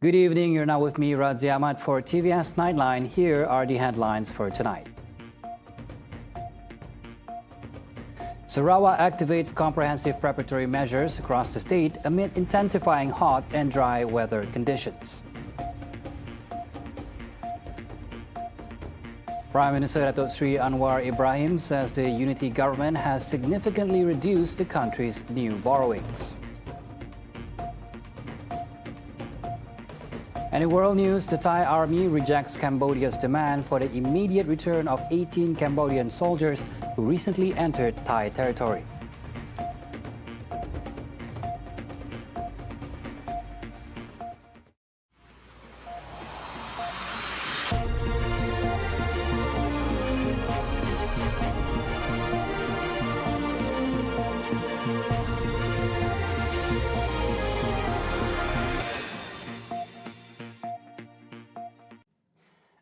Good evening, you're now with me, Radzi Ahmad, for TVS Nightline. Here are the headlines for tonight. Sarawak activates comprehensive preparatory measures across the state amid intensifying hot and dry weather conditions. Prime Minister Datuk Sri Anwar Ibrahim says the unity government has significantly reduced the country's new borrowings. And in world news, the Thai army rejects Cambodia's demand for the immediate return of 18 Cambodian soldiers who recently entered Thai territory.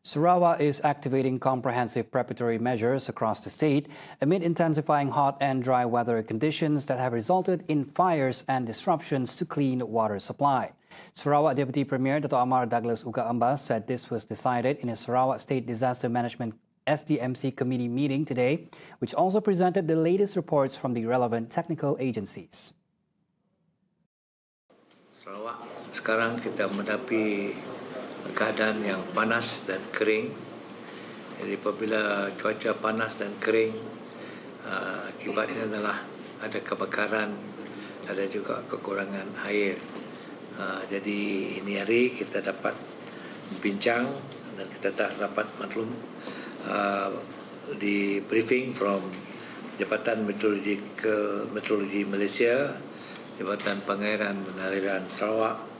Sarawak is activating comprehensive preparatory measures across the state amid intensifying hot and dry weather conditions that have resulted in fires and disruptions to clean water supply. Sarawak Deputy Premier Dato' Amar Douglas Uga Ambas said this was decided in a Sarawak State Disaster Management SDMC committee meeting today, which also presented the latest reports from the relevant technical agencies. Sarawak sekarang kita menghadapi keadaan yang panas dan kering. Jadi apabila cuaca panas dan kering, akibatnya adalah ada kebakaran, ada juga kekurangan air. Jadi ini hari kita dapat bincang dan kita dapat maklum di briefing from Jabatan Meteorologi Malaysia, Jabatan Pengairan dan Aliran Sarawak,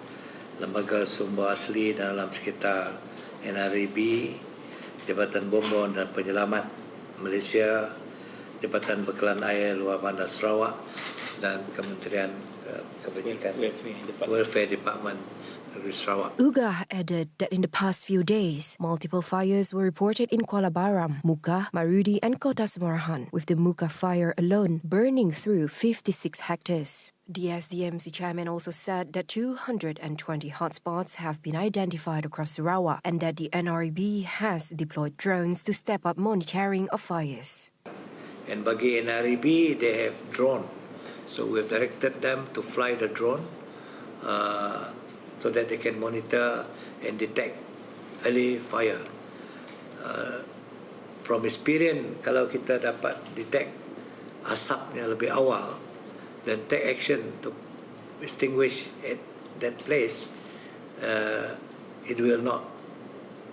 Lembaga Sumber Asli dalam sekitar NRAB, Jabatan Bombon dan Penyelamat Malaysia, Jabatan Bekalan Air Luar Bandar Sarawak dan Kementerian Kebajikan Welfare Department Negeri Sarawak. Uga added that in the past few days, multiple fires were reported in Kuala Baram, Muka, Marudi and Kota Semarahan, with the Muka fire alone burning through 56 hectares. The SDMC chairman also said that 220 hotspots have been identified across Sarawak and that the NRB has deployed drones to step up monitoring of fires. And bagi NRB, they have drone. So we've directed them to fly the drone so that they can monitor and detect early fire. From experience, kalau kita dapat detect asapnya lebih awal, then take action to extinguish at that place, it will not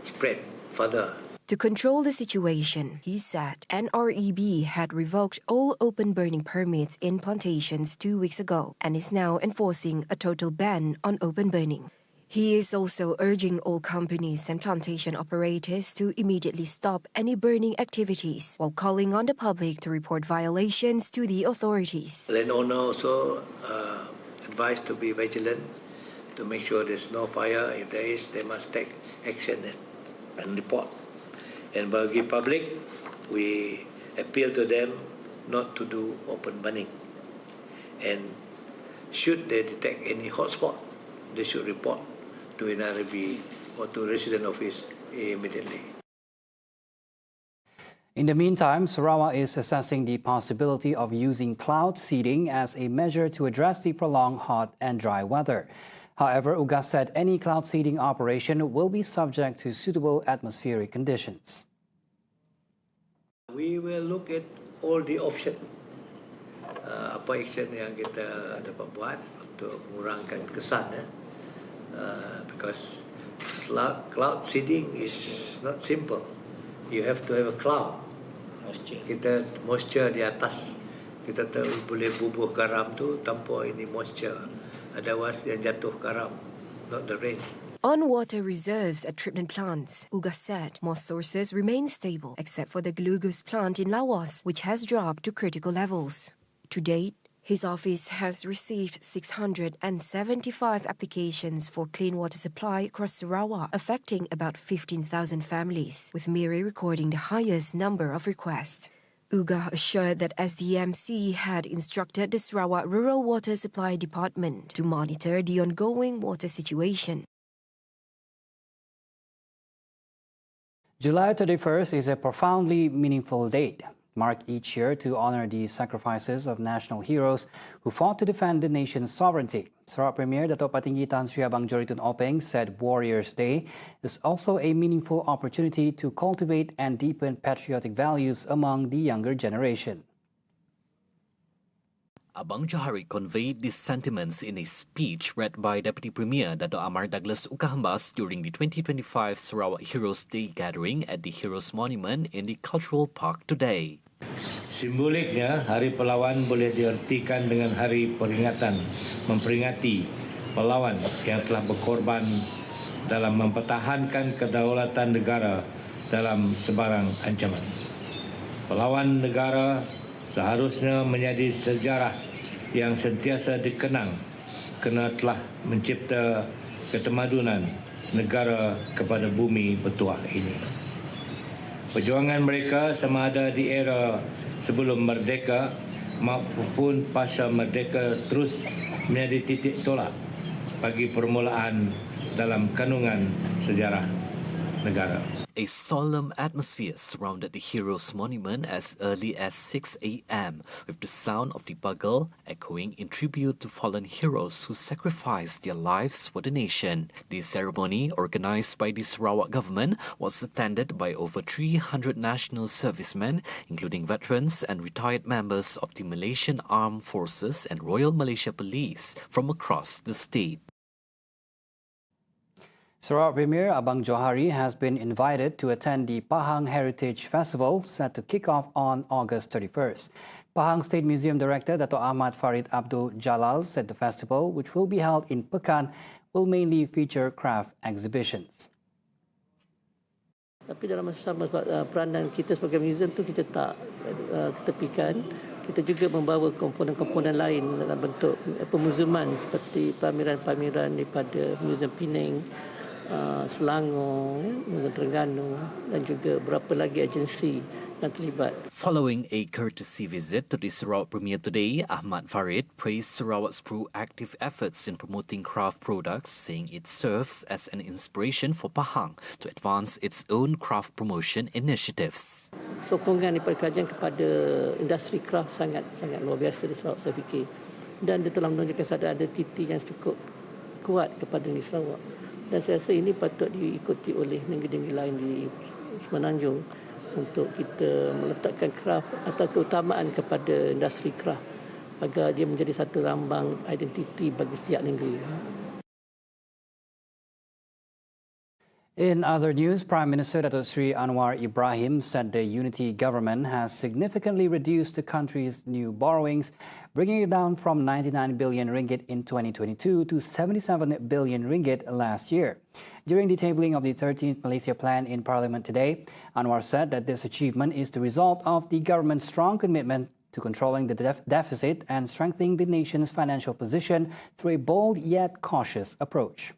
spread further. To control the situation, he said NREB had revoked all open burning permits in plantations 2 weeks ago and is now enforcing a total ban on open burning. He is also urging all companies and plantation operators to immediately stop any burning activities while calling on the public to report violations to the authorities. Landowner also advised to be vigilant to make sure there's no fire. If there is, they must take action and report. And bagi public, we appeal to them not to do open burning. And should they detect any hotspot, they should report to NRB or to resident office immediately. In the meantime, Sarawak is assessing the possibility of using cloud seeding as a measure to address the prolonged hot and dry weather. However, Uga said any cloud seeding operation will be subject to suitable atmospheric conditions. We will look at all the options. Apa action yang kita dapat buat untuk mengurangkan kesan, because cloud seeding is not simple. You have to have a cloud. Kita moisture di atas. Kita boleh bubuh garam tu tanpa ini moisture. Otherwise yang jatuh garam, not the rain. On water reserves at treatment plants, Uga said most sources remain stable except for the glucose plant in Lawas, which has dropped to critical levels. To date, his office has received 675 applications for clean water supply across Sarawak, affecting about 15,000 families, with Miri recording the highest number of requests. Uga assured that SDMC had instructed the Sarawak Rural Water Supply Department to monitor the ongoing water situation. July 31st is a profoundly meaningful date, marked each year to honor the sacrifices of national heroes who fought to defend the nation's sovereignty. Sarawak Premier Dato' Patinggi Tan Sri Abang Joritun Openg said Warriors Day is also a meaningful opportunity to cultivate and deepen patriotic values among the younger generation. Abang Johari conveyed these sentiments in a speech read by Deputy Premier Dato' Amar Douglas Ukahambas during the 2025 Sarawak Heroes Day gathering at the Heroes Monument in the Cultural Park today. Simboliknya, Hari Pahlawan boleh diartikan dengan hari peringatan, memperingati pahlawan yang telah berkorban dalam mempertahankan kedaulatan negara dalam sebarang ancaman. Pahlawan negara seharusnya menjadi sejarah yang sentiasa dikenang kerana telah mencipta ketemadunan negara kepada bumi bertuah ini. Perjuangan mereka sama ada di era sebelum merdeka maupun pasca merdeka terus menjadi titik tolak bagi permulaan dalam kandungan sejarah negara. A solemn atmosphere surrounded the Heroes Monument as early as 6 a.m. with the sound of the bugle echoing in tribute to fallen heroes who sacrificed their lives for the nation. The ceremony, organized by the Sarawak government, was attended by over 300 national servicemen, including veterans and retired members of the Malaysian Armed Forces and Royal Malaysia Police from across the state. Sarawak Premier Abang Johari has been invited to attend the Pahang Heritage Festival set to kick off on August 31st. Pahang State Museum Director Dato' Ahmad Farid Abdul Jalal said the festival, which will be held in Pekan, will mainly feature craft exhibitions. Tapi dalam masa sama peranan kita sebagai museum tu kita tak ketepikan. Kita juga membawa komponen-komponen lain dalam bentuk pemuziuman seperti pameran-pameran daripada Museum Penang, Selangor, Museum Terengganu dan juga beberapa lagi agensi yang terlibat. Following a courtesy visit to the Sarawak Premier today, Ahmad Farid praised Sarawak's proactive efforts in promoting craft products, saying it serves as an inspiration for Pahang to advance its own craft promotion initiatives. Sokongan daripada kerajaan kepada industri craft sangat luar biasa di Sarawak, saya fikir. Dan dia telah menunjukkan ada titi yang cukup kuat kepada negeri Sarawak. Dan saya rasa ini patut diikuti oleh negeri-negeri lain di Semenanjung untuk kita meletakkan craft atau keutamaan kepada industri craft agar dia menjadi satu lambang identiti bagi setiap negeri. In other news, Prime Minister Dato' Sri Anwar Ibrahim said the unity government has significantly reduced the country's new borrowings, bringing it down from 99 billion ringgit in 2022 to 77 billion ringgit last year. During the tabling of the 13th Malaysia Plan in Parliament today, Anwar said that this achievement is the result of the government's strong commitment to controlling the deficit and strengthening the nation's financial position through a bold yet cautious approach.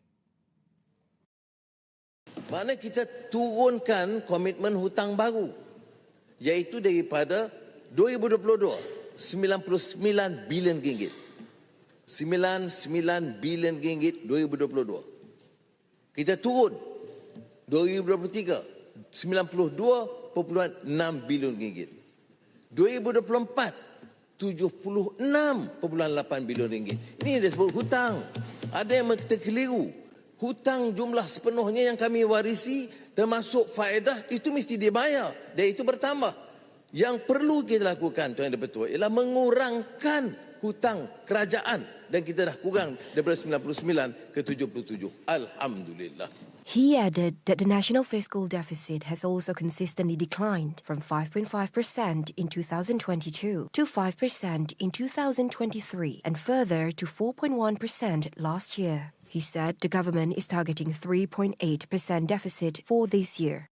Mana kita turunkan komitmen hutang baru, iaitu daripada 2022 99 bilion ringgit. 99 bilion ringgit 2022. Kita turun 2023 92.6 bilion ringgit. 2024 76.8 bilion ringgit. Ini disebut hutang. Ada yang terkeliru. Hutang jumlah sepenuhnya yang kami warisi termasuk faedah itu mesti dibayar dan itu bertambah. Yang perlu kita lakukan Tuan Yang Dipertua ialah mengurangkan hutang kerajaan dan kita dah kurang daripada 99 ke 77. Alhamdulillah. He added that the national fiscal deficit has also consistently declined from 5.5% in 2022 to 5% in 2023 and further to 4.1% last year. He said the government is targeting 3.8% deficit for this year.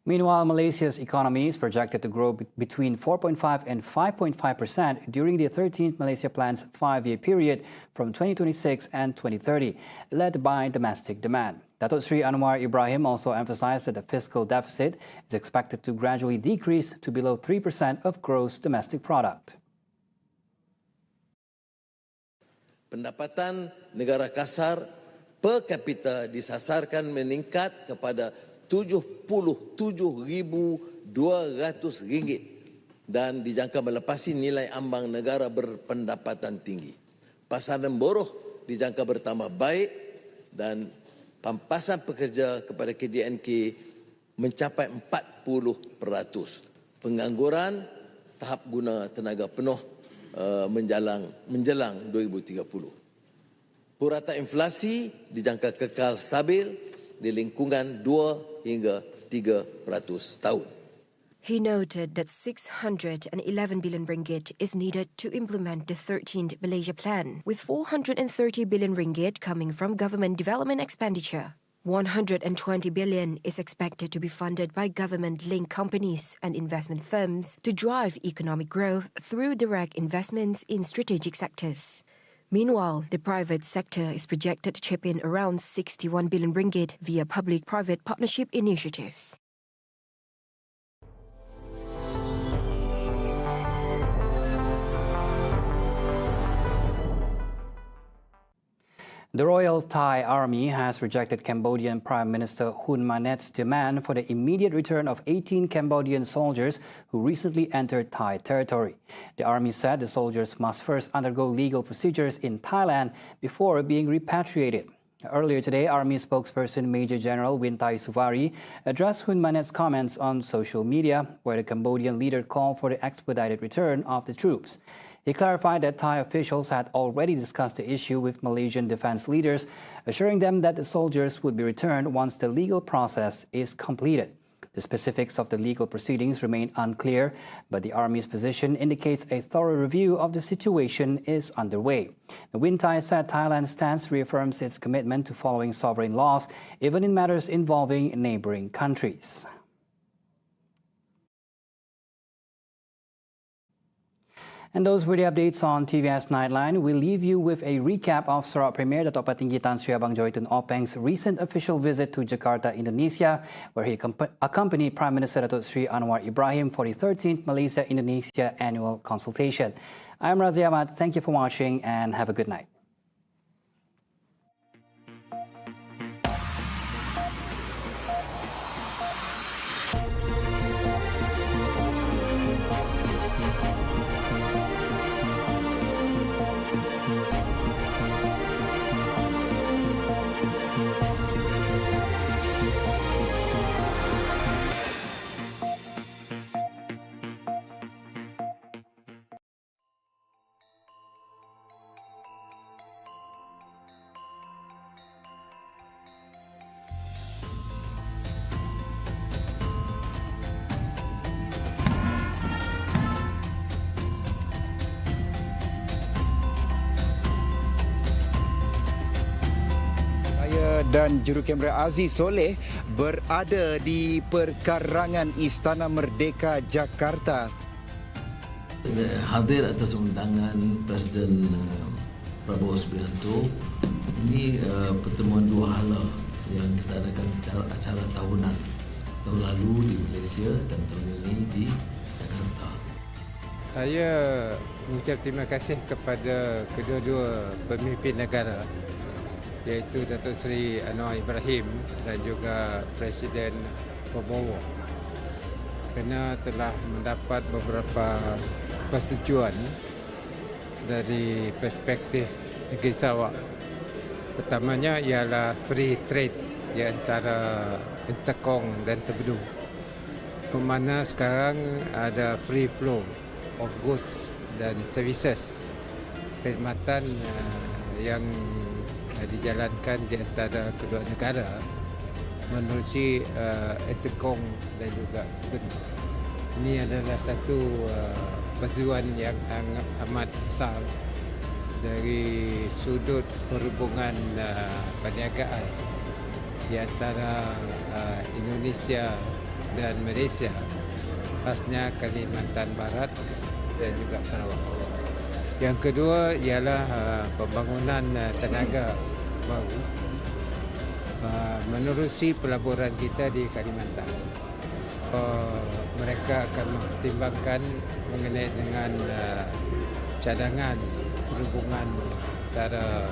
Meanwhile, Malaysia's economy is projected to grow between 4.5 and 5.5% during the 13th Malaysia Plan's 5-year period from 2026 and 2030, led by domestic demand. Dato' Sri Anwar Ibrahim also emphasized that the fiscal deficit is expected to gradually decrease to below 3% of gross domestic product. Pendapatan negara kasar per kapita disasarkan meningkat kepada RM77,200 dan dijangka melepasi nilai ambang negara berpendapatan tinggi. Pasaran buruh dijangka bertambah baik dan pampasan pekerja kepada KDNK mencapai 40%. Pengangguran tahap guna tenaga penuh menjelang 2030. Purata inflasi dijangka kekal stabil di lingkungan 2 hingga 3% setahun. He noted that 611 billion ringgit is needed to implement the 13th Malaysia Plan, with 430 billion ringgit coming from government development expenditure. 120 billion is expected to be funded by government-linked companies and investment firms to drive economic growth through direct investments in strategic sectors. Meanwhile, the private sector is projected to chip in around 61 billion ringgit via public-private partnership initiatives. The Royal Thai Army has rejected Cambodian Prime Minister Hun Manet's demand for the immediate return of 18 Cambodian soldiers who recently entered Thai territory. The army said the soldiers must first undergo legal procedures in Thailand before being repatriated. Earlier today, Army spokesperson Major General Wintai Suvari addressed Hun Manet's comments on social media, where the Cambodian leader called for the expedited return of the troops. He clarified that Thai officials had already discussed the issue with Malaysian defense leaders, assuring them that the soldiers would be returned once the legal process is completed. The specifics of the legal proceedings remain unclear, but the Army's position indicates a thorough review of the situation is underway. The Wintai said Thailand's stance reaffirms its commitment to following sovereign laws, even in matters involving neighboring countries. And those were the updates on TVS Nightline. We'll leave you with a recap of Sarawak Premier Datuk Patinggi Tan Sri Abang Joyton Openg's recent official visit to Jakarta, Indonesia, where he accompanied Prime Minister Datuk Sri Anwar Ibrahim for the 13th Malaysia-Indonesia annual consultation. I'm Razi Ahmad. Thank you for watching and have a good night. Dan jurukamera Aziz Soleh berada di perkarangan Istana Merdeka Jakarta. Hadir atas undangan Presiden Prabowo Subianto. Ini pertemuan dua hala yang kita adakan acara tahunan. Tahun lalu di Malaysia dan tahun ini di Jakarta. Saya mengucap terima kasih kepada kedua-dua pemimpin negara, iaitu Datuk Seri Anwar Ibrahim dan juga Presiden Prabowo, kerana telah mendapat beberapa persetujuan dari perspektif negeri Sarawak. Pertamanya ialah free trade di antara Interkong dan Tebedu, ke mana sekarang ada free flow of goods dan services, perkhidmatan yang dijalankan di antara kedua negara menerusi Interkong dan juga Tebedu. Ini adalah satu persetujuan yang amat besar dari sudut perhubungan perniagaan di antara Indonesia dan Malaysia, khasnya Kalimantan Barat dan juga Sarawak. Yang kedua ialah pembangunan tenaga baru menerusi pelaburan kita di Kalimantan. Mereka akan mempertimbangkan mengenai dengan cadangan perhubungan antara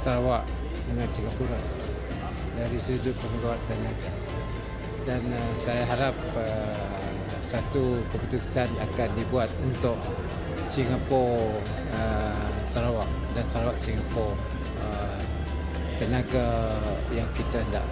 Sarawak dengan Singapura. dari sudut pengeluaran tenaga. Dan saya harap satu keputusan akan dibuat untuk Singapura Sarawak dan Sarawak Singapura tenaga yang kita hendak